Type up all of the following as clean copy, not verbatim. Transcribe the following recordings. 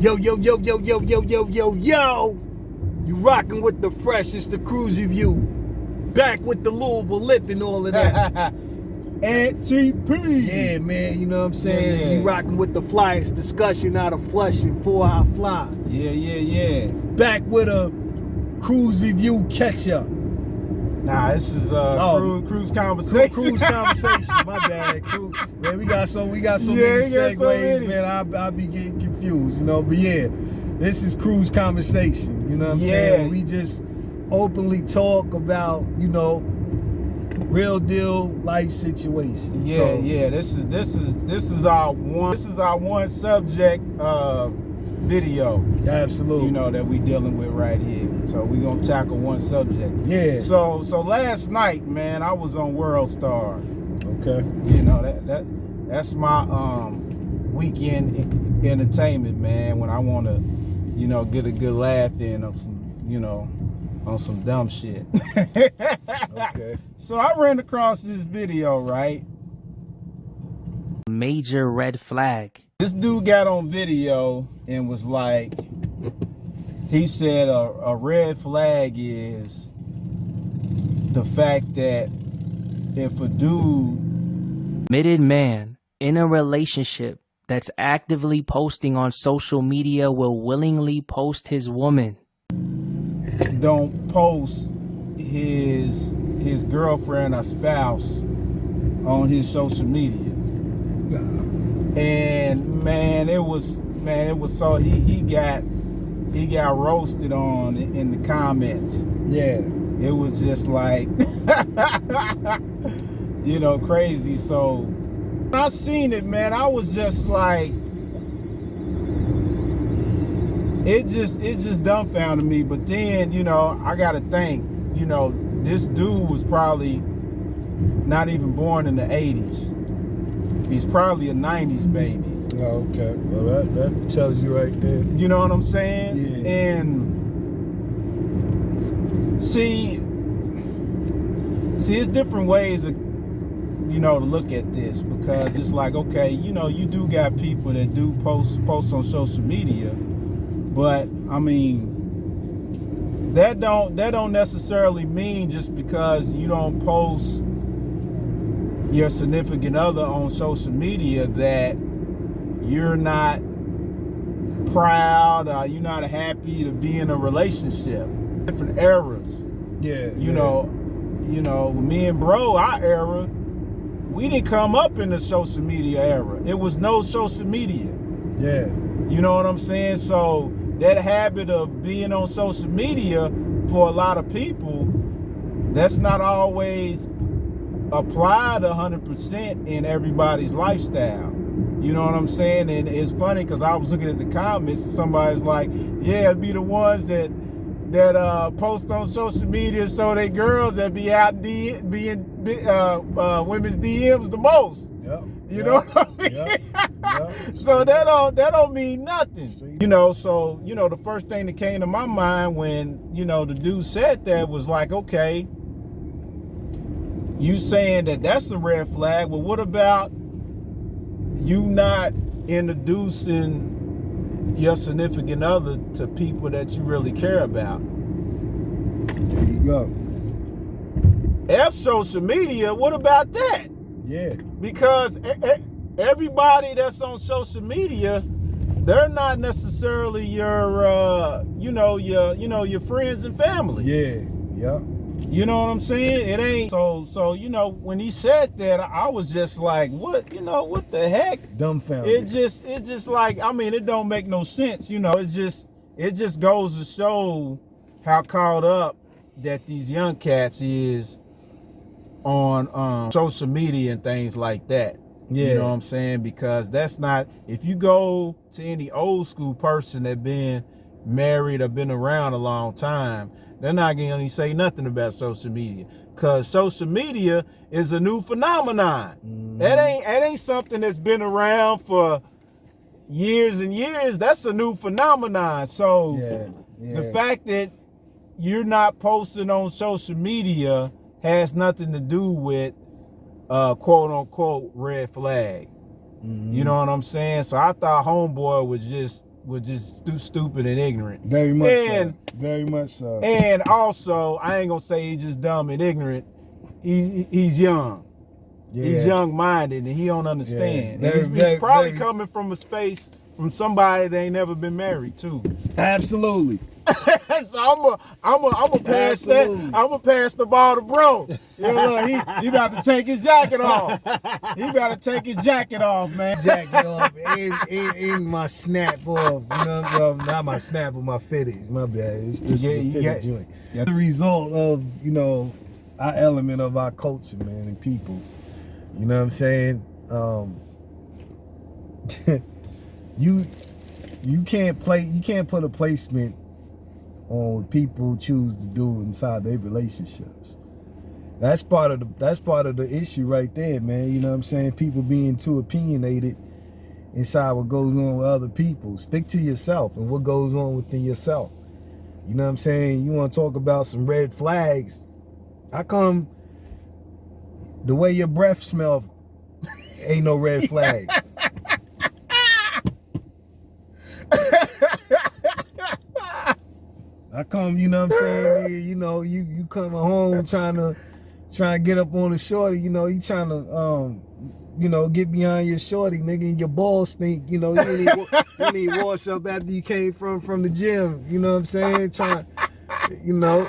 Yo, yo, yo, yo, yo, yo, yo, yo, yo. You rocking with the fresh. It's the Kruze Review. Back with the Louisville lip and all of that. TP. Yeah, man, you know what I'm saying? Yeah. You rocking with the flyest discussion out of Flushing, 4 High Fly. Yeah. Back with a Kruze Review catch-up. Nah, this is Kruze Conversations. Kruze Conversations, my bad. Man, we got so many segues, man. I'll be getting confused, you know. But yeah, this is Kruze Conversation. You know what I'm saying? We just openly talk about, you know, real deal life situations. Yeah. This is our one subject video. Absolutely. You know, that we dealing with right here. So we gonna tackle one subject. Yeah. So last night, man, I was on World Star. Okay. You know, that's my weekend entertainment, man, when I wanna, you know, get a good laugh in on some, you know, on some dumb shit. Okay. So I ran across this video, right? Major red flag. This dude got on video and was like, he said a red flag is the fact that if a dude, Committed man in a relationship that's actively posting on social media will willingly post his woman. don't post his girlfriend or spouse on his social media. And man, it was so he got roasted on in the comments. Yeah. It was just like you know, crazy. So when I seen it, man, I was just like, it just dumbfounded me. But then, you know, I gotta think, you know, this dude was probably not even born in the 80s. He's probably a 90s baby. Oh, okay. Well, that tells you right there. You know what I'm saying? Yeah. And see, it's different ways of, you know, to look at this, because it's like, okay, you know, you do got people that do post on social media, but I mean, that don't necessarily mean just because you don't post your significant other on social media that you're not proud or you're not happy to be in a relationship. Different eras. Yeah. You know, me and bro, our era, we didn't come up in the social media era. It was no social media. Yeah. You know what I'm saying? So that habit of being on social media for a lot of people, that's not always applied 100% in everybody's lifestyle. You know what I'm saying? And it's funny because I was looking at the comments and somebody's like, yeah, it'd be the ones that post on social media so they girls that be out being women's DMs the most. Yep. You know what I mean? Yep. So that don't mean nothing. You know, so, you know, the first thing that came to my mind when, you know, the dude said that was like, okay, you saying that that's a red flag. Well, what about you not introducing your significant other to people that you really care about? There you go. F social media, what about that? Yeah. Because everybody that's on social media, they're not necessarily your your friends and family. Yeah. Yep. You know what I'm saying? It ain't so you know, when he said that, I was just like, what the heck? Dumbfounded. It just like, I mean, it don't make no sense, you know. It just goes to show how caught up that these young cats is on social media and things like that. Yeah. You know what I'm saying? Because that's not, if you go to any old school person that been married or been around a long time, they're not gonna say nothing about social media, because social media is a new phenomenon. Mm-hmm. That ain't something that's been around for years and years. That's a new phenomenon. So the fact that you're not posting on social media has nothing to do with quote unquote red flag. Mm-hmm. You know what I'm saying? So I thought homeboy was just was just stupid and ignorant. Very much so. Very much so. And also, I ain't gonna say he's just dumb and ignorant. He's young. Yeah. He's young-minded and he don't understand. Yeah. He's probably coming from a space from somebody that ain't never been married too. Absolutely. So I'm gonna pass that. I'm gonna pass the ball to bro. You know, he about to take his jacket off. He about to take his jacket off, man. Jacket off in my snap off. You know, well, not my snap, but my fitted. My bad. It's just a fitted joint. Yeah. The result of, you know, our element of our culture, man, and people. You know what I'm saying? You can't put a placement on what people choose to do inside their relationships. That's part of the issue right there, man. You know what I'm saying? People being too opinionated inside what goes on with other people. Stick to yourself and what goes on within yourself. You know what I'm saying? You want to talk about some red flags? How come the way your breath smells ain't no red flag? How come, you know what I'm saying? You know, you coming home trying to get up on the shorty, you know, you trying to you know, get behind your shorty, nigga, and your balls stink, you know, you need wash up after you came from the gym, you know what I'm saying? You know,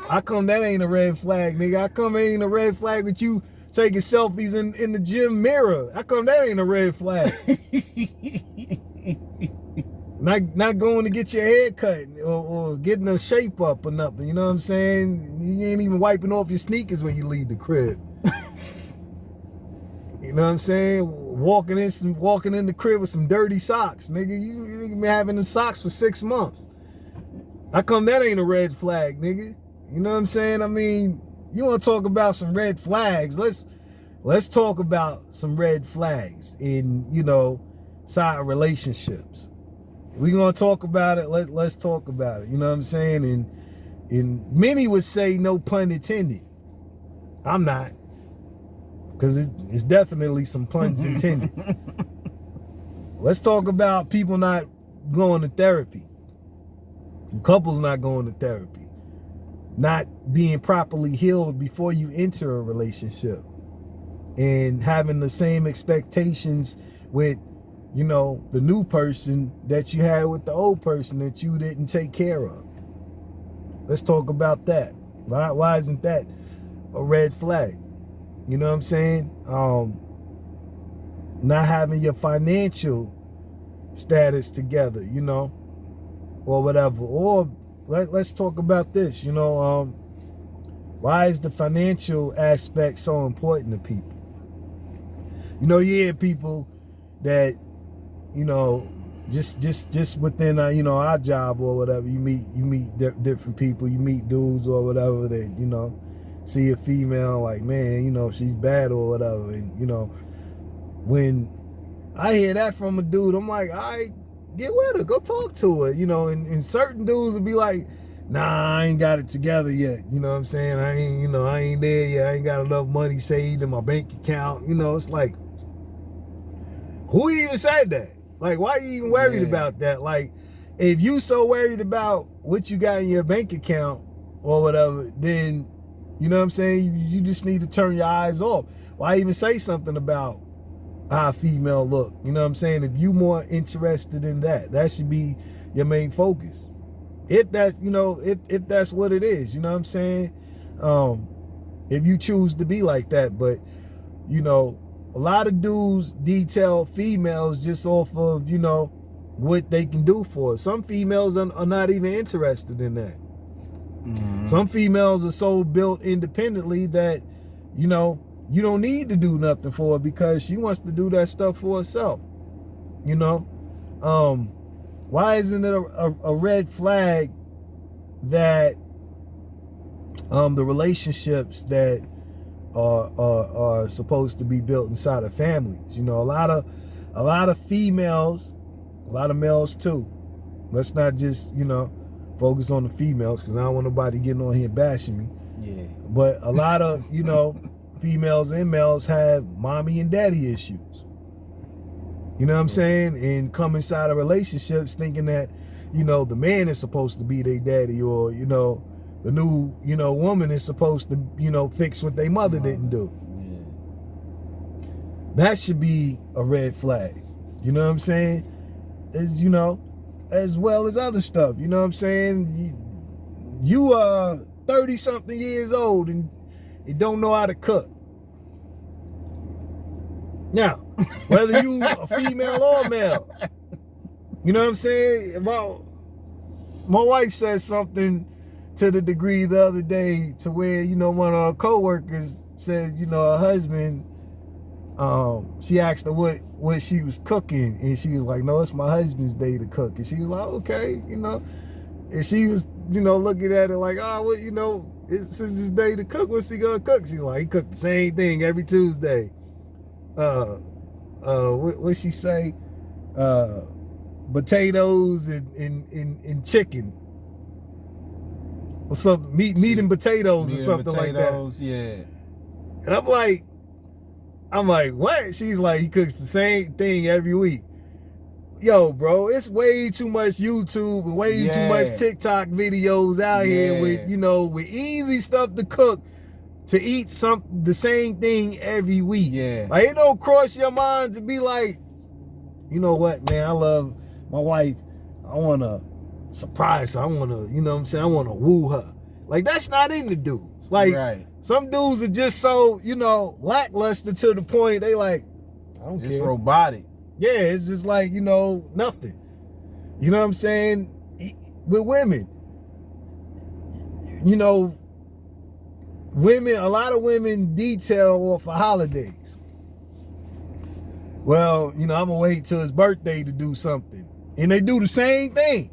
how come that ain't a red flag, nigga? How come it ain't a red flag with you taking selfies in the gym mirror? How come that ain't a red flag? Not going to get your hair cut or getting a shape up or nothing, you know what I'm saying? You ain't even wiping off your sneakers when you leave the crib. You know what I'm saying? Walking in the crib with some dirty socks, nigga. You been having them socks for 6 months. How come that ain't a red flag, nigga? You know what I'm saying? I mean, you want to talk about some red flags? Let's talk about some red flags in, you know, side relationships. We're gonna talk about it. Let's talk about it. You know what I'm saying? And many would say no pun intended. I'm not, because it's definitely some puns intended. Let's talk about people not going to therapy, couples not going to therapy, not being properly healed before you enter a relationship, and having the same expectations with, you know, the new person that you had with the old person that you didn't take care of. Let's talk about that. Why isn't that a red flag? You know what I'm saying? Not having your financial status together, you know, or whatever. Or let's talk about this, you know, why is the financial aspect so important to people? You know, you hear people that, you know, just within you know, our job or whatever, you meet different people, you meet dudes or whatever that, you know, see a female like, man, you know, she's bad or whatever, and, you know, when I hear that from a dude, I'm like, all right, get with her, go talk to her, you know, and certain dudes will be like, nah, I ain't got it together yet, you know what I'm saying? I ain't there yet, I ain't got enough money saved in my bank account, you know. It's like, who even said that? Like, why are you even worried about that? Like, if you so worried about what you got in your bank account or whatever, then, you know what I'm saying, you just need to turn your eyes off. Why even say something about how a female look? You know what I'm saying? If you more interested in that should be your main focus. If that's, you know, if that's what it is, you know what I'm saying? If you choose to be like that. But, you know, a lot of dudes detail females just off of, you know, what they can do for us. Some females are not even interested in that. Mm-hmm. Some females are so built independently that, you know, you don't need to do nothing for her because she wants to do that stuff for herself. You know? Why isn't it a red flag that the relationships that are supposed to be built inside of families? You know, a lot of females, a lot of males too. Let's not just, you know, focus on the females, because I don't want nobody getting on here bashing me. Yeah. But a lot of, you know, females and males have mommy and daddy issues. You know what I'm saying? And come inside of relationships thinking that, you know, the man is supposed to be their daddy, or, you know, the new, you know, woman is supposed to, you know, fix what their mother didn't do. Yeah. That should be a red flag. You know what I'm saying? As, you know, as well as other stuff. You know what I'm saying? You are 30-something years old and you don't know how to cook. Now, whether you a female or male, you know what I'm saying? My wife said something to the degree the other day to where, you know, one of her coworkers said, you know, her husband, she asked her what she was cooking, and she was like, no, it's my husband's day to cook. And she was like, okay, you know, and she was, you know, looking at it like, oh, well, you know, since it's his day to cook, what's he gonna cook? She's like, he cooked the same thing every Tuesday. What she say? Potatoes and chicken, or something, meat and potatoes, or something like that. Yeah. And I'm like, what? She's like, he cooks the same thing every week. Yo, bro, it's way too much YouTube and way too much TikTok videos out here with, you know, with easy stuff to cook, to eat the same thing every week. Yeah. Like, it don't cross your mind to be like, you know what, man, I love my wife. I want to surprise her. I want to, you know what I'm saying? I want to woo her. Like, that's not in the dudes. Like, some dudes are just so, you know, lackluster to the point they like, I don't care. It's robotic. Yeah, it's just like, you know, nothing. You know what I'm saying? With women, you know, a lot of women detail off of holidays. Well, you know, I'm gonna wait till his birthday to do something. And they do the same thing.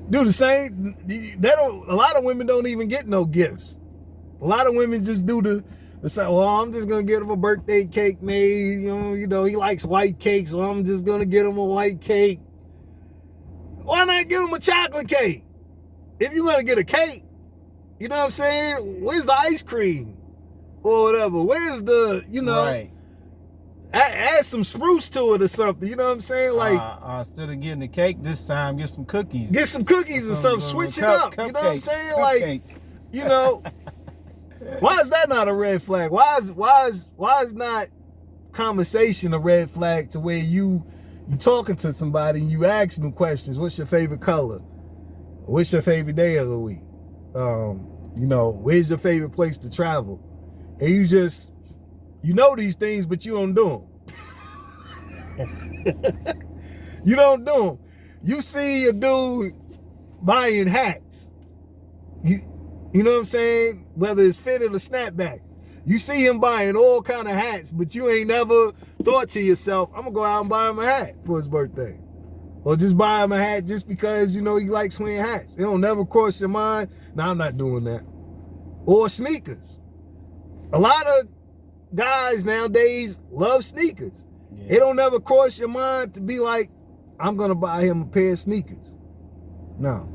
Do the same. A lot of women don't even get no gifts. A lot of women just do the well, I'm just gonna get him a birthday cake made. You know, he likes white cake, so I'm just gonna get him a white cake. Why not get him a chocolate cake? If you're gonna get a cake, you know what I'm saying? Where's the ice cream? Or whatever. Where's the, you know, add some spruce to it or something. You know what I'm saying? Like, instead of getting the cake this time, get some cookies. Get some cookies or something. Switch it up. You know what I'm saying? Like, you know, why is that not a red flag? Why is not conversation a red flag to where you talking to somebody and you asking them questions? What's your favorite color? What's your favorite day of the week? You know, where's your favorite place to travel? And you know these things, but you don't do them. You don't do them. You see a dude buying hats. You know what I'm saying? Whether it's fitted or snapback. You see him buying all kind of hats, but you ain't never thought to yourself, I'm going to go out and buy him a hat for his birthday. Or just buy him a hat just because, you know, he likes wearing hats. It don't never cross your mind. No, I'm not doing that. Or sneakers. A lot of guys nowadays love sneakers. Yeah. It don't never cross your mind to be like, I'm going to buy him a pair of sneakers. No.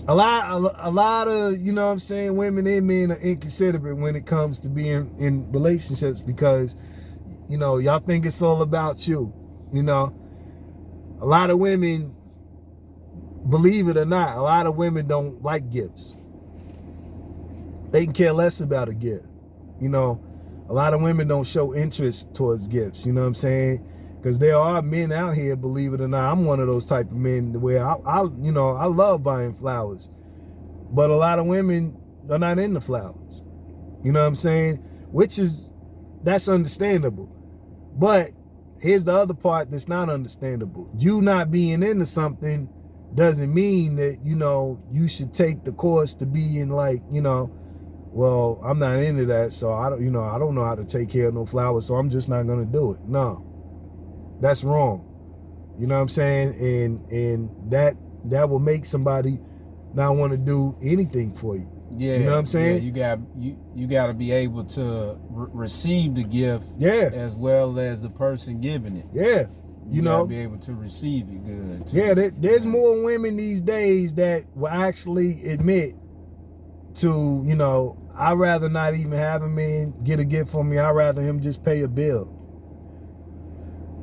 A lot of, you know what I'm saying, women and men are inconsiderate when it comes to being in relationships because, you know, y'all think it's all about you. You know, a lot of women, believe it or not, a lot of women don't like gifts. They can care less about a gift. You know, a lot of women don't show interest towards gifts. You know what I'm saying? Because there are men out here, believe it or not. I'm one of those type of men where I love buying flowers. But a lot of women are not into flowers. You know what I'm saying? That's understandable. But here's the other part that's not understandable. You not being into something doesn't mean that, you know, you should take the course to be in, like, you know, well, I'm not into that, so I don't know how to take care of no flowers, so I'm just not gonna do it. No. That's wrong. You know what I'm saying? And that will make somebody not want to do anything for you. Yeah. You know what I'm saying? Yeah, you got to be able to receive the gift. Yeah. As well as the person giving it. Yeah. You know, gotta be able to receive it good too. Yeah, there's more women these days that will actually admit to, you know, I'd rather not even have a man get a gift from me. I'd rather him just pay a bill.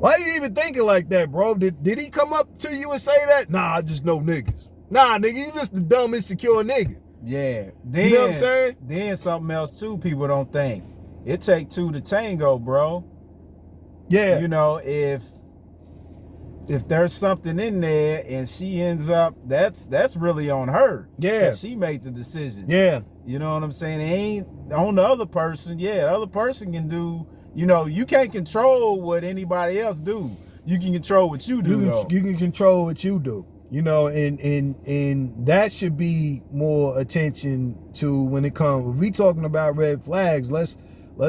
Why you even thinking like that, bro? Did he come up to you and say that? Nah, I just know niggas. Nah, nigga, you just the dumb, insecure nigga. Yeah. Then, you know what I'm saying? Then something else too, people don't think. It take two to tango, bro. Yeah. You know, if there's something in there and she ends up, that's really on her. Yeah. She made the decision. Yeah. You know what I'm saying? It ain't on the other person. Yeah, the other person can do, you know, you can't control what anybody else do. You can control what you do. You can control what you do. You know, and that should be more attention to when it comes. If we talking about red flags, let's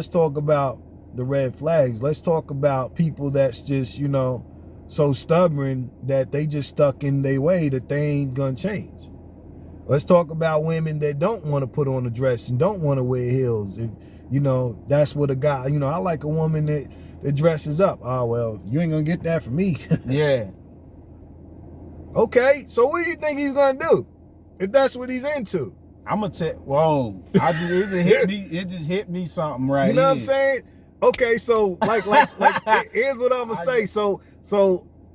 talk about the red flags. Let's talk about people that's just, you know, so stubborn that they just stuck in their way that they ain't gonna change. Let's talk about women that don't want to put on a dress and don't want to wear heels. If, you know, that's what a guy, you know, I like a woman that dresses up. Oh, well, you ain't gonna get that from me. Yeah. Okay, so what do you think he's gonna do if that's what he's into? I'm gonna tell. Whoa! It just hit me. It just hit me something right. You know here. what I'm saying? Okay, so like here's what I'm gonna say. So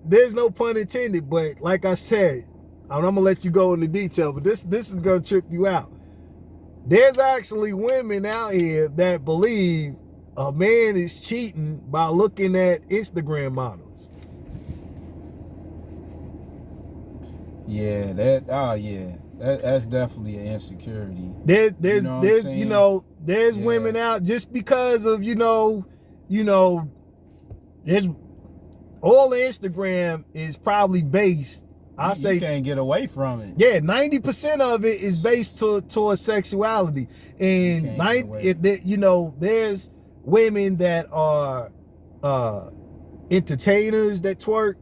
there's no pun intended, but like I said, I'm gonna let you go into detail. But this is gonna trip you out. There's actually women out here that believe a man is cheating by looking at Instagram models. Yeah, that's definitely an insecurity. There's women out just because of, you know, there's all the Instagram is probably based. You can't get away from it. Yeah, 90% of it is based towards sexuality, and there's women that are entertainers that twerk.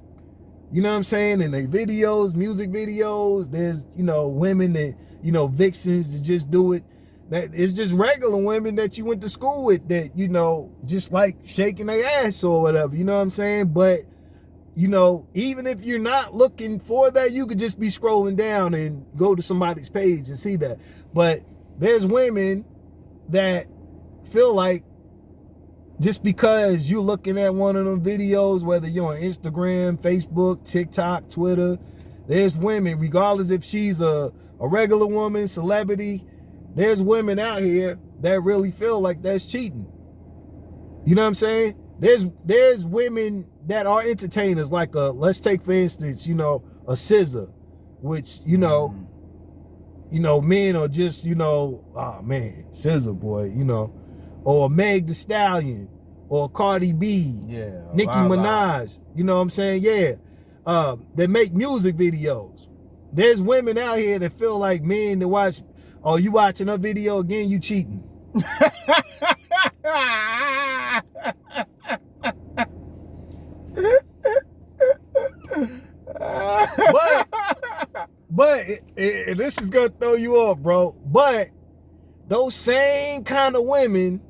You know what I'm saying? In their videos, music videos, there's, you know, women that, you know, vixens that just do it. That it's just regular women that you went to school with that, you know, just like shaking their ass or whatever. You know what I'm saying? But, you know, even if you're not looking for that, you could just be scrolling down and go to somebody's page and see that. But there's women that feel like just because you're looking at one of them videos, whether you're on Instagram, Facebook, TikTok, Twitter, there's women, regardless if she's a regular woman, celebrity, there's women out here that really feel like that's cheating. You know what I'm saying? There's women that are entertainers, like let's take for instance, you know, a SZA, which, you know, men are just, you know, oh man, SZA boy, you know, or Meg Thee Stallion, or Cardi B, Nicki Minaj, you know what I'm saying? Yeah, they make music videos. There's women out here that feel like men that watch, oh, you watching a video again, you cheating. But this is gonna throw you off, bro. But those same kind of women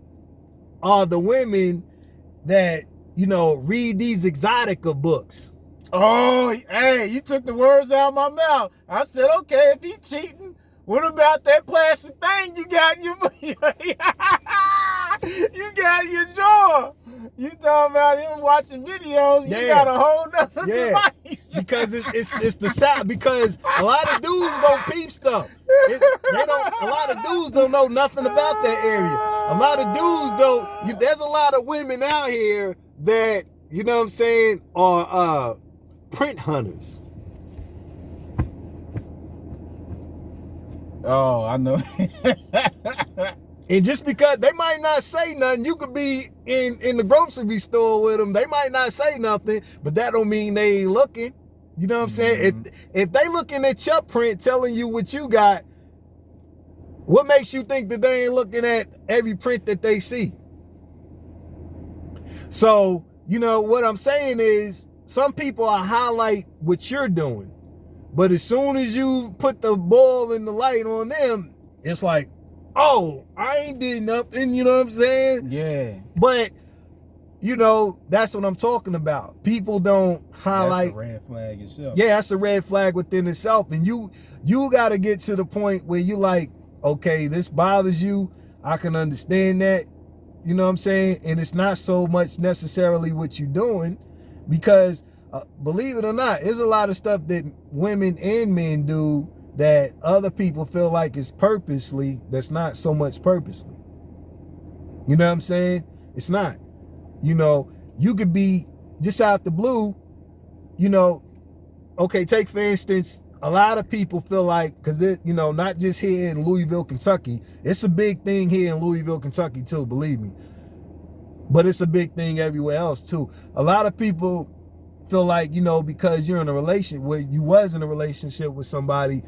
are the women that, you know, read these Exotica books. Oh, hey, you took the words out of my mouth. I said, okay, if he cheating, what about that plastic thing you got in your you got in your drawer? You talking about him watching videos? You got a whole nother device. Because it's the sound. Because a lot of dudes don't peep stuff. A lot of dudes don't know nothing about that area. A lot of dudes don't. There's a lot of women out here that, you know what I'm saying, are print hunters. Oh, I know. And just because they might not say nothing, you could be in the grocery store with them. They might not say nothing, but that don't mean they ain't looking. You know what I'm saying? If they looking at your print telling you what you got, what makes you think that they ain't looking at every print that they see? So, you know, what I'm saying is some people are highlight what you're doing, but as soon as you put the ball in the light on them, it's like, oh, I ain't did nothing, you know what I'm saying? Yeah. But, you know, that's what I'm talking about. People don't highlight. That's a red flag itself. Yeah, that's a red flag within itself. And you got to get to the point where you like, okay, this bothers you. I can understand that. You know what I'm saying? And it's not so much necessarily what you're doing, Because believe it or not, there's a lot of stuff that women and men do that other people feel like is purposely, that's not so much purposely. You know what I'm saying? It's not. You know, you could be just out the blue, you know, okay, take for instance, a lot of people feel like, because it, you know, not just here in Louisville, Kentucky, it's a big thing here in Louisville, Kentucky too, believe me. But it's a big thing everywhere else too. A lot of people feel like, you know, because you're in a relationship, where you was in a relationship with somebody,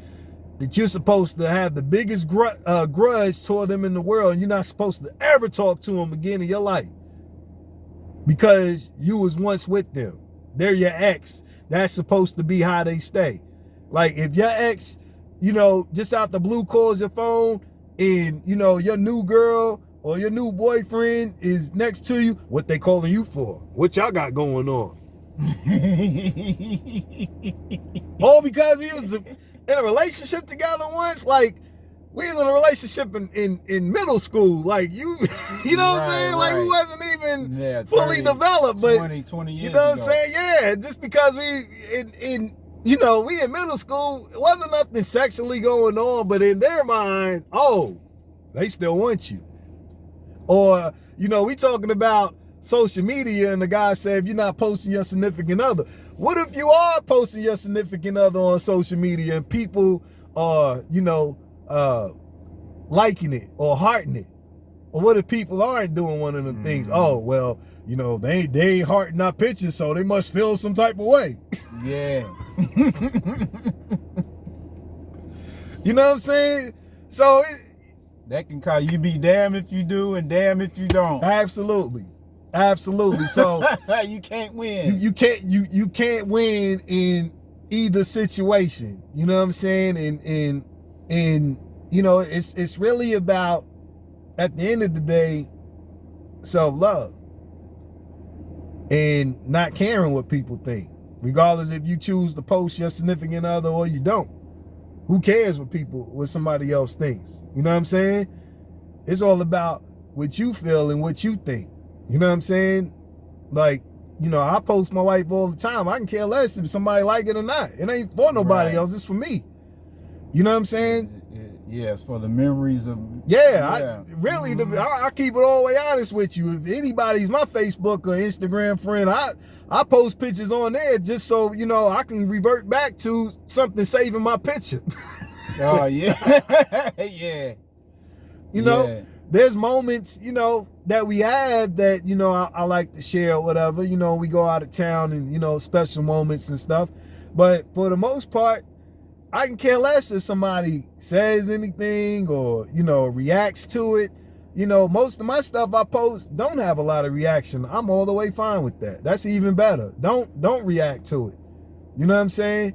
that you're supposed to have the biggest grudge toward them in the world, and you're not supposed to ever talk to them again in your life because you was once with them. They're your ex. That's supposed to be how they stay. Like if your ex, you know, just out the blue calls your phone and, you know, your new girl or your new boyfriend is next to you, what they calling you for? What y'all got going on? All because we was in a relationship together once. Like we was in a relationship in middle school. Like you know what I'm saying? Like we wasn't even fully developed, but 20 years you know what I'm ago. saying? Yeah, just because we you know, we in middle school, it wasn't nothing sexually going on, but in their mind, oh, they still want you. Or, you know, we talking about social media and the guy said, if you're not posting your significant other, what if you are posting your significant other on social media and people are, you know, liking it or hearting it? Or what if people aren't doing one of them things? Oh, well, you know, they ain't hearting our pictures, so they must feel some type of way. Yeah. You know what I'm saying? So that can call you be damn if you do and damn if you don't. Absolutely. So you can't win. You can't win in either situation. You know what I'm saying? And you know, it's really about, at the end of the day, self-love and not caring what people think, regardless if you choose to post your significant other or you don't. Who cares what somebody else thinks? You know what I'm saying? It's all about what you feel and what you think. You know what I'm saying? Like, you know, I post my wife all the time. I can care less if somebody like it or not. It ain't for nobody else. It's for me. You know what I'm saying? Yeah, it's for the memories of... Yeah. I keep it all the way honest with you. If anybody's my Facebook or Instagram friend, I post pictures on there just so, you know, I can revert back to something saving my picture. Oh, yeah. Yeah. You know, there's moments, you know, that we have that, you know, I like to share or whatever. You know, we go out of town and, you know, special moments and stuff. But for the most part, I can care less if somebody says anything or, you know, reacts to it. You know, most of my stuff I post don't have a lot of reaction. I'm all the way fine with that. That's even better. Don't react to it. You know what I'm saying?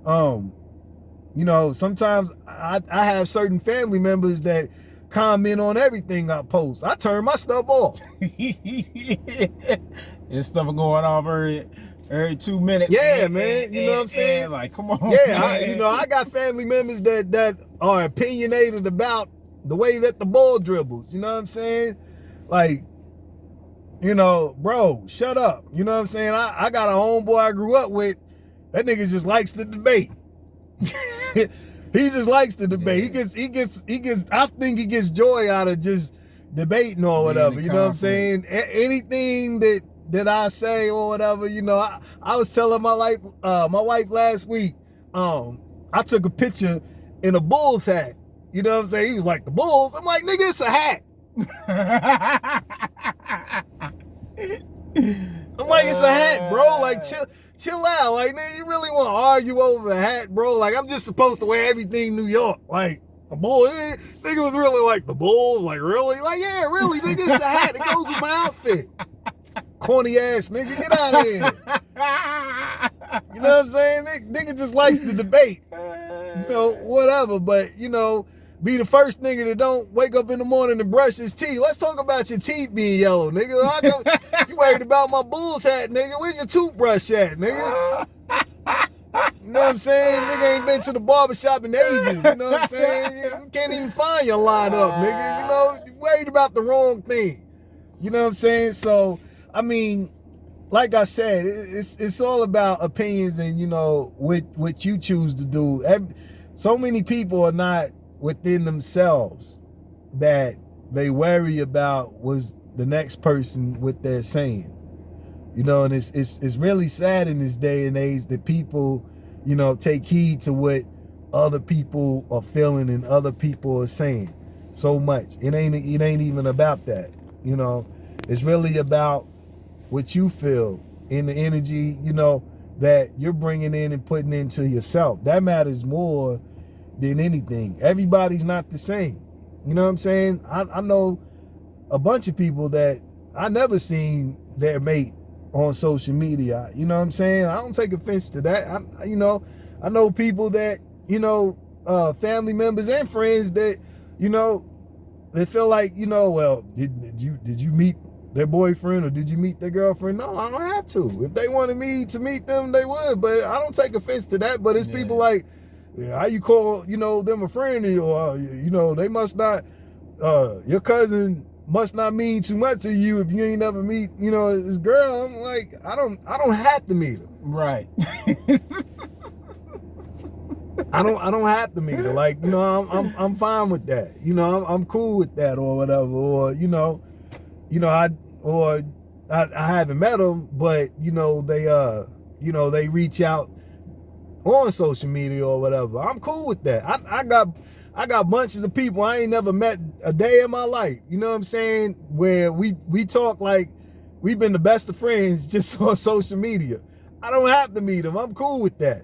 You know, sometimes I have certain family members that comment on everything I post. I turn my stuff off. There's stuff going off every 2 minutes. Yeah, man. You know what I'm saying? Like, come on. Yeah, I got family members that are opinionated about the way that the ball dribbles. You know what I'm saying? Like, you know, bro, shut up. You know what I'm saying? I got a homeboy I grew up with. That nigga just likes to debate. He just likes to debate. Yeah. He gets. I think he gets joy out of just debating or whatever. You know what I'm saying? Anything that I say or whatever. You know, I was telling my wife last week. I took a picture in a Bulls hat. You know what I'm saying? He was like, the Bulls? I'm like, nigga, it's a hat. I'm like, it's a hat, bro. Like, chill out. Like, nigga, you really want to argue over a hat, bro? Like, I'm just supposed to wear everything New York. Like, the Bulls. Nigga was really like, the Bulls? Like, really? Like, yeah, really, nigga, it's a hat. It goes with my outfit. Corny ass nigga, get out of here. You know what I'm saying? Nigga just likes to debate. You know, whatever. But, you know, be the first nigga that don't wake up in the morning and brush his teeth. Let's talk about your teeth being yellow, nigga. You worried about my Bulls hat, nigga. Where's your toothbrush at, nigga? You know what I'm saying? Nigga ain't been to the barbershop in ages. You know what I'm saying? You can't even find your lineup, nigga. You know, you worried about the wrong thing. You know what I'm saying? So, I mean, like I said, it's all about opinions and, you know, what you choose to do. So many people are not within themselves that they worry about was the next person what they're saying. You know, and it's really sad in this day and age that people, you know, take heed to what other people are feeling and other people are saying so much. It ain't even about that. You know, it's really about what you feel in the energy, you know, that you're bringing in and putting into yourself. That matters more than anything. Everybody's not the same. You know what I'm saying? I know a bunch of people that I never seen their mate on social media. You know what I'm saying? I don't take offense to that. I know people that, you know, family members and friends that, you know, they feel like, you know, well, did you meet their boyfriend or did you meet their girlfriend? No, I don't have to. If they wanted me to meet them, they would. But I don't take offense to that. But it's people like, how you call, you know, them a friend, or, you know, they must not, your cousin must not mean too much to you if you ain't never meet, you know, this girl. I'm like, I don't have to meet her. Right. I don't have to meet her. Like, you know, I'm fine with that. You know, I'm cool with that or whatever. Or, I haven't met them, but, you know, they reach out on social media or whatever. I'm cool with that. I got bunches of people I ain't never met a day in my life. You know what I'm saying? Where we talk like we've been the best of friends just on social media. I don't have to meet them. I'm cool with that.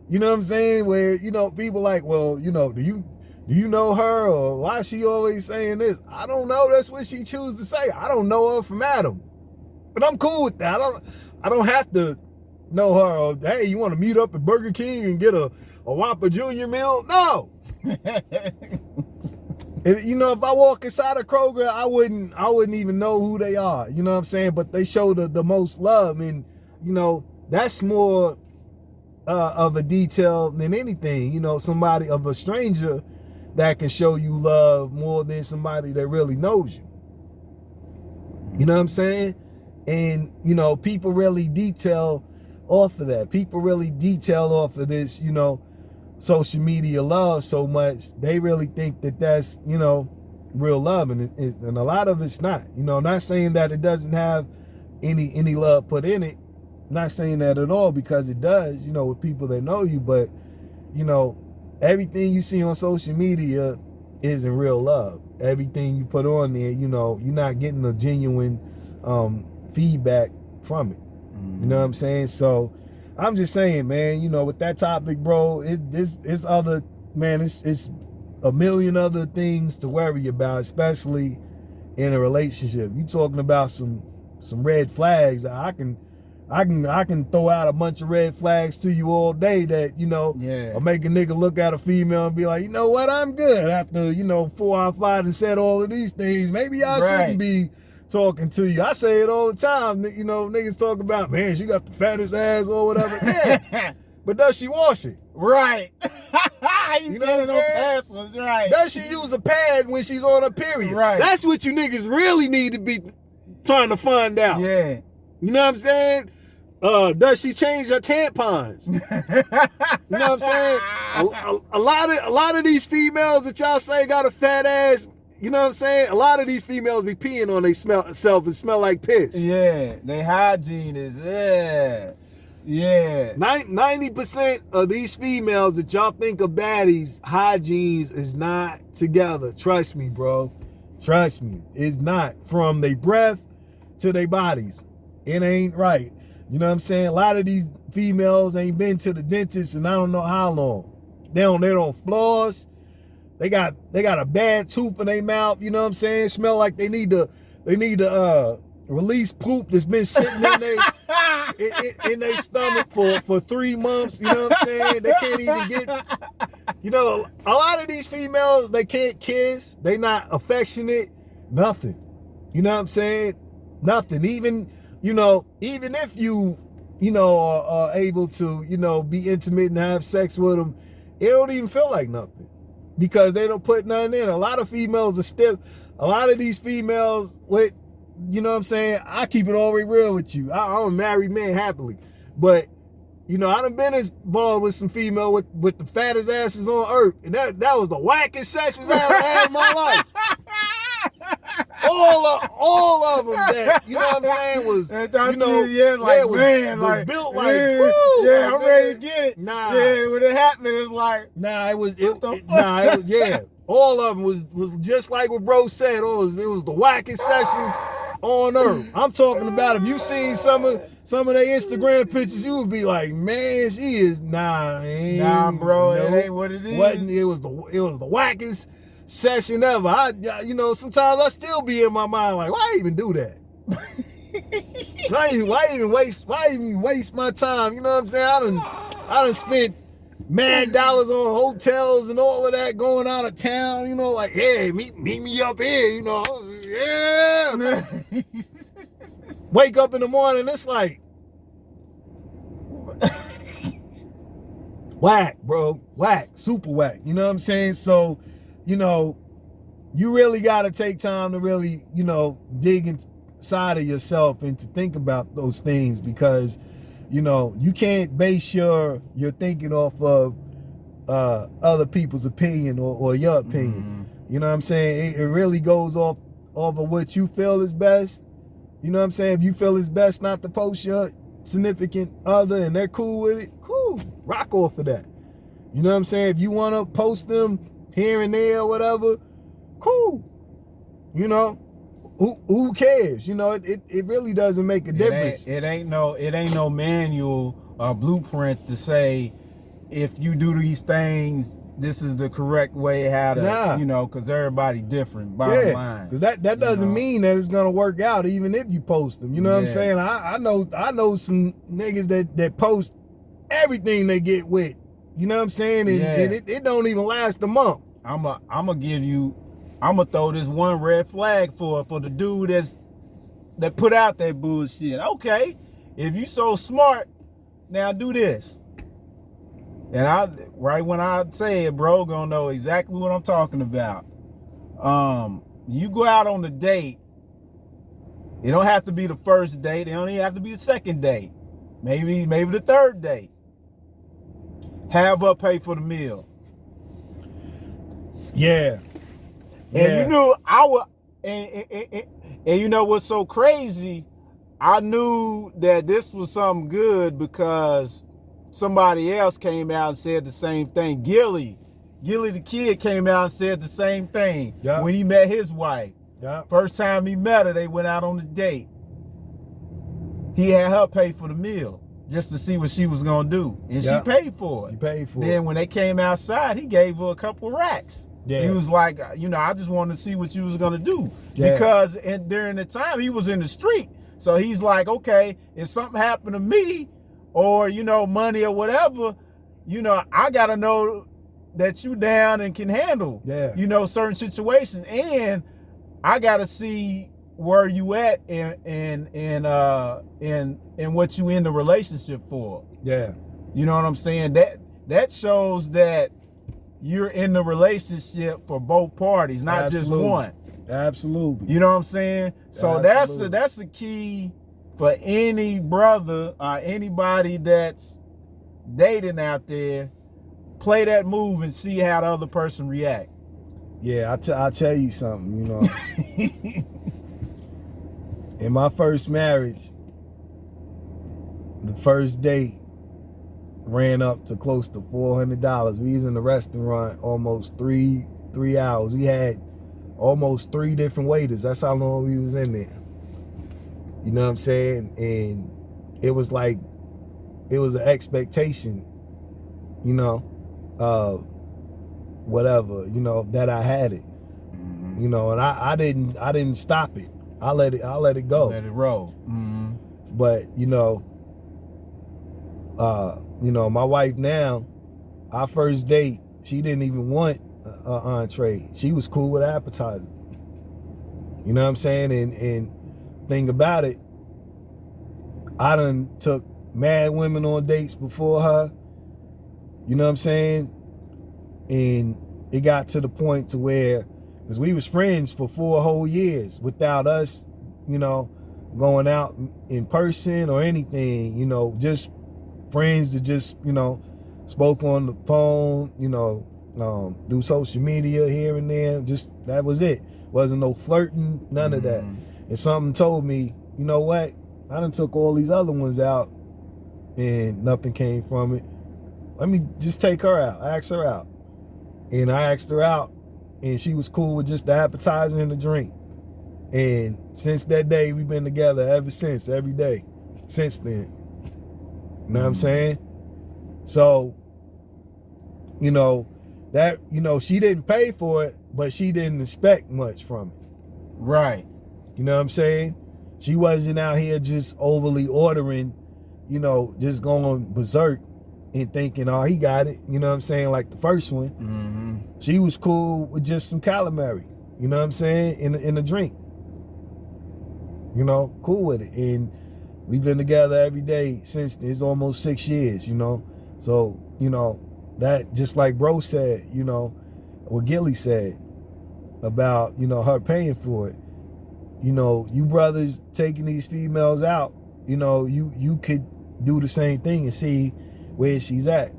You know what I'm saying? Where, you know, people like, well, you know, do you know her, or why is she always saying this? I don't know. That's what she chooses to say. I don't know her from Adam. But I'm cool with that. I don't have to know her. Or, hey, you want to meet up at Burger King and get a Whopper Junior meal? No. If I walk inside a Kroger, I wouldn't even know who they are. You know what I'm saying? But they show the most love, and, you know, that's more of a detail than anything. You know, somebody of a stranger that can show you love more than somebody that really knows you. You know what I'm saying? And, you know, people really detail off of that. People really detail off of this, you know, social media love so much. They really think that that's, you know, real love. And a lot of it's not. You know, not saying that it doesn't have any love put in it. Not saying that at all, because it does, you know, with people that know you. But, you know, everything you see on social media isn't real love. Everything you put on there, you know, you're not getting a genuine feedback from it. Mm-hmm. You know what I'm saying? So I'm just saying, man, you know, with that topic, bro, it's a million other things to worry about, especially in a relationship. You talking about some red flags. I can throw out a bunch of red flags to you all day that, you know, or make a nigga look at a female and be like, you know what, I'm good. After, you know, 4 out of 5 and said all of these things, maybe I shouldn't be talking to you. I say it all the time. You know, niggas talk about, man, she got the fattest ass or whatever. Yeah. But does she wash it? Right. You know what I'm saying? Right. Does she use a pad when she's on her period? Right. That's what you niggas really need to be trying to find out. Yeah. You know what I'm saying? Does she change her tampons? You know what I'm saying? A lot of these females that y'all say got a fat ass, you know what I'm saying? A lot of these females be peeing on themselves and smell like piss. Yeah, they hygiene is, yeah. 90% of these females that y'all think are baddies, hygienes is not together. Trust me, bro. Trust me. It's not. From their breath to their bodies. It ain't right. You know what I'm saying? A lot of these females ain't been to the dentist in I don't know how long. They don't floss. They got a bad tooth in their mouth. You know what I'm saying? Smell like they need to release poop that's been sitting in their stomach for 3 months. You know what I'm saying? They can't even get. You know, a lot of these females, they can't kiss. They not affectionate. Nothing. You know what I'm saying? Nothing. Even if you are able to, you know, be intimate and have sex with them, it don't even feel like nothing because they don't put nothing in. A lot of females are stiff. A lot of these females with you know what I'm saying? I keep it all the way real with you. I'm a married man happily. But, you know, I done been involved with some female with the fattest asses on earth. And that was the wackest sessions I ever had in my life. All of them that, you know what I'm saying, was, man, built like, yeah, I'm ready to get it. Nah. Yeah, when it happened, it's like, yeah. All of them was just like what bro said. It was the wackest sessions on earth. I'm talking about, if you seen some of their Instagram pictures, you would be like, man, she is nah, bro, it ain't what it is. It was the wackest session ever. You know, sometimes I still be in my mind like, why even do that? why even waste my time? You know what I'm saying? I done spent mad dollars on hotels and all of that, going out of town, you know, like, hey, meet me up here, you know. Yeah. Wake up in the morning, it's like whack, bro. Whack. Super whack. You know what I'm saying? So, you know, you really gotta take time to really, you know, dig inside of yourself and to think about those things, because, you know, you can't base your thinking off of other people's opinion or your opinion. You know what I'm saying? It really goes off of what you feel is best. You know what I'm saying? If you feel it's best not to post your significant other and they're cool with it, cool. Rock off of that. You know what I'm saying? If you want to post them here and there or whatever, cool. You know? Who cares? You know, it really doesn't make a difference. It ain't no manual or blueprint to say, if you do these things, this is the correct way how to, you know, because everybody different, bottom line. Because that doesn't mean that it's gonna work out even if you post them. You know what I'm saying? I know some niggas that post everything they get with. You know what I'm saying? And it don't even last a month. I'm gonna throw this one red flag for the dude that put out that bullshit. Okay, if you so smart, now do this. And right when I say it, bro, gonna know exactly what I'm talking about. You go out on a date, it don't have to be the first date, it don't even have to be the second date. Maybe the third date. Have her pay for the meal. Yeah. And you knew and you know what's so crazy? I knew that this was something good because somebody else came out and said the same thing. Gilly the kid came out and said the same thing when he met his wife. First time he met her, they went out on a date. He had her pay for the meal just to see what she was gonna do. And she paid for it. Then when they came outside, he gave her a couple of racks. He was like, you know, I just wanted to see what you was gonna do. Because during the time he was in the street. So he's like, okay, if something happened to me, or, you know, money or whatever, you know, I gotta know that you down and can handle, you know, certain situations. And I gotta see where you at and what you in the relationship for. You know what I'm saying? That shows that you're in the relationship for both parties, not just one. Absolutely. You know what I'm saying? So that's the key for any brother or anybody that's dating out there. Play that move and see how the other person react. Yeah, I'll tell you something, you know. In my first marriage, the first date ran up to close to $400. We was in the restaurant almost three hours. We had almost 3 different waiters. That's how long we was in there. You know what I'm saying? And it was like, it was an expectation, you know, whatever, you know, that I had it. You know, and I didn't stop it. I let it go. Let it roll. But, you know, my wife now, our first date, she didn't even want an entree. She was cool with appetizer. You know what I'm saying? And thing about it, I done took mad women on dates before her. You know what I'm saying? And it got to the point to where, because we was friends for 4 whole years without us you know, going out in person or anything, you know, just friends that just, you know, spoke on the phone, you know, through social media here and there. Just, that was it. Wasn't no flirting, none of that. And something told me, you know what? I done took all these other ones out and nothing came from it. Let me just take her out, ask her out. And I asked her out, and she was cool with just the appetizer and the drink. And since that day, we've been together ever since, every day, since then. You know what I'm saying? So, you know, that, you know, she didn't pay for it, but she didn't expect much from it. Right. You know what I'm saying? She wasn't out here just overly ordering, you know, just going berserk and thinking, oh, he got it. You know what I'm saying? Like the first one. She was cool with just some calamari. You know what I'm saying? In a drink. You know, cool with it. And we've been together every day since. It's almost 6 years, you know. So, you know, that, just like bro said, you know, what Gilly said about, you know, her paying for it. You know, you brothers taking these females out, you know, you could do the same thing and see where she's at.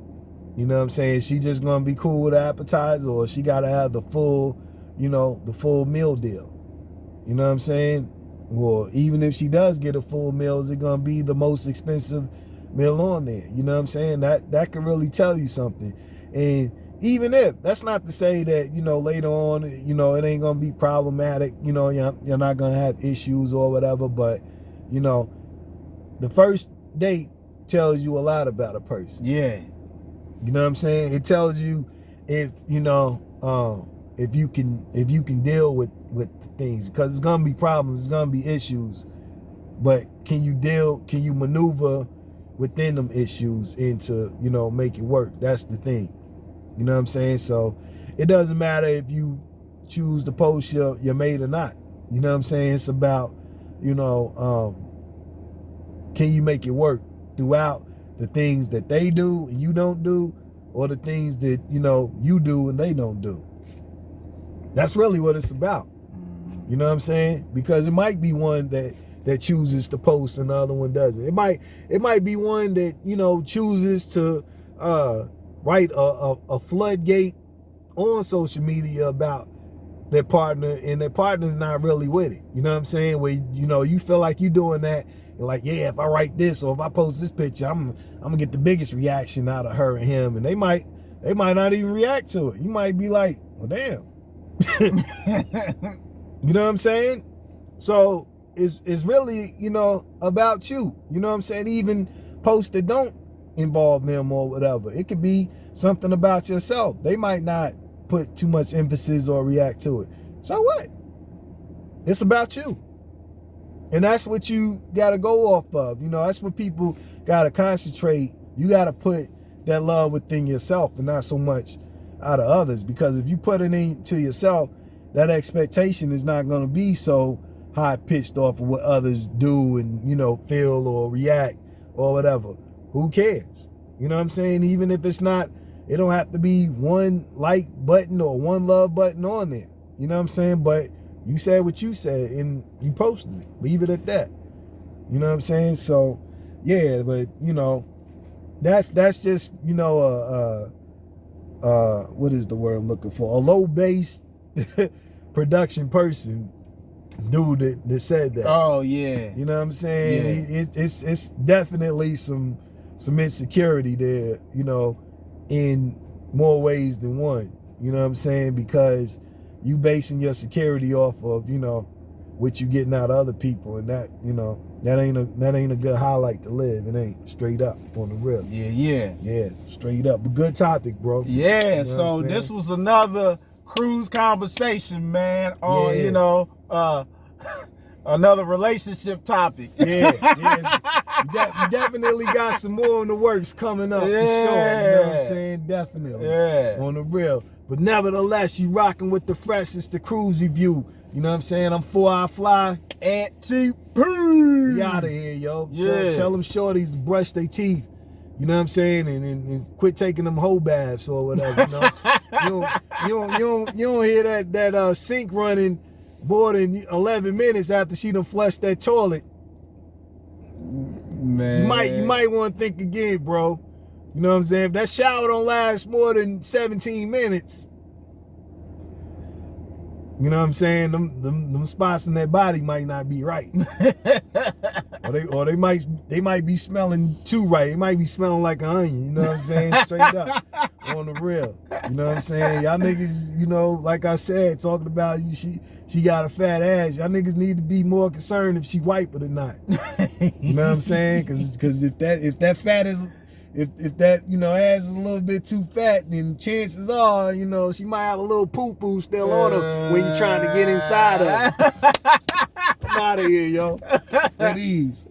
You know what I'm saying? She just gonna be cool with the appetizer, or she gotta have the full, you know, the full meal deal. You know what I'm saying? Or even if she does get a full meal, is it gonna be the most expensive meal on there? You know what I'm saying? That could really tell you something. And even if, that's not to say that, you know, later on, you know, it ain't gonna be problematic, you know, you're not gonna have issues or whatever, but, you know, the first date tells you a lot about a person. Yeah. You know what I'm saying? It tells you if, you know, if you can deal with things, because it's gonna be problems, it's gonna be issues, but can you maneuver within them issues into, you know, make it work? That's the thing. You know what I'm saying? So it doesn't matter if you choose to post your mate or not. You know what I'm saying? It's about, you know, can you make it work throughout the things that they do and you don't do, or the things that, you know, you do and they don't do. That's really what it's about. You know what I'm saying? Because it might be one that chooses to post and the other one doesn't. It might be one that, you know, chooses to write a floodgate on social media about their partner, and their partner's not really with it. You know what I'm saying? Where, you know, you feel like you doing that, and like, yeah, if I write this or if I post this picture, I'm gonna get the biggest reaction out of her and him, and they might not even react to it. You might be like, well, damn. You know what I'm saying? So it's really, you know, about you. You know what I'm saying? Even posts that don't involve them or whatever. It could be something about yourself. They might not put too much emphasis or react to it. So what? It's about you. And that's what you got to go off of. You know, that's what people got to concentrate. You got to put that love within yourself and not so much out of others. Because if you put it into yourself, that expectation is not going to be so high pitched off of what others do and, you know, feel or react or whatever. Who cares? You know what I'm saying? Even if it's not, it don't have to be one like button or one love button on there. You know what I'm saying? But you said what you said and you posted it. Leave it at that. You know what I'm saying? So, yeah, but, you know, that's just, you know, what is the word I'm looking for? A low-based production person, dude that said that. Oh, yeah. You know what I'm saying? Yeah. It's definitely some insecurity there, you know, in more ways than one. You know what I'm saying? Because you basing your security off of, you know, what you getting out of other people, and that, you know, that ain't a good highlight to live. It ain't, straight up, on the real. Yeah, straight up. But good topic, bro. Yeah, you know so this was another Kruze conversation, man, on, you know, another relationship topic. Yeah. We definitely got some more in the works coming up, for sure. You know what I'm saying? Definitely. Yeah. On the real. But nevertheless, you rocking with the freshest, the Kruze Review. You know what I'm saying? I'm 4-Eye Fly. Anti-P. We out of here, yo. Yeah. Tell them shorties to brush their teeth. You know what I'm saying? And quit taking them whole baths or whatever. You know? you don't hear that sink running more than 11 minutes after she done flushed that toilet, man, you might want to think again, bro. You know what I'm saying? If that shower don't last more than 17 minutes, you know what I'm saying? Them spots in that body might not be right. or they might be smelling too right. They might be smelling like an onion, you know what I'm saying? Straight up. On the real. You know what I'm saying? Y'all niggas, you know, like I said, talking about she got a fat ass. Y'all niggas need to be more concerned if she wipe it or not. You know what I'm saying? Cause if that fat is if that, you know, ass is a little bit too fat, then chances are, you know, she might have a little poo-poo still on her when you're trying to get inside of her. I'm out of here, yo. At ease.